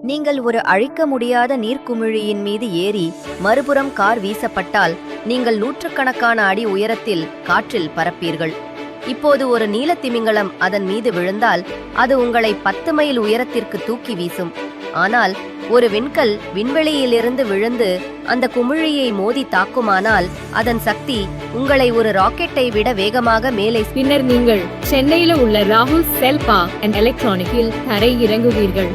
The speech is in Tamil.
நீங்கள் ஒரு அழிக்க முடியாத நீர்க்குமிழியின் மீது ஏறி மறுபுறம் கார் வீசப்பட்டால் நீங்கள் நூற்றுக்கணக்கான அடி உயரத்தில் காற்றில் பறப்பீர்கள். இப்போது ஒரு நீலத்திமிங்கலம் அதன் மீது விழுந்தால் அது உங்களை 10 மைல் உயரத்திற்கு தூக்கி வீசும். ஆனால் ஒரு விண்கல் விண்வெளியிலிருந்து விழுந்து அந்த குமிழியை மோதி தாக்குமானால் அதன் சக்தி உங்களை ஒரு ராக்கெட்டை விட வேகமாக மேலே. பின்னர் நீங்கள் சென்னையில் உள்ள ராகுல் செல் பார்க் அண்ட் எலக்ட்ரானிக்கில் தரை இறங்குவீர்கள்.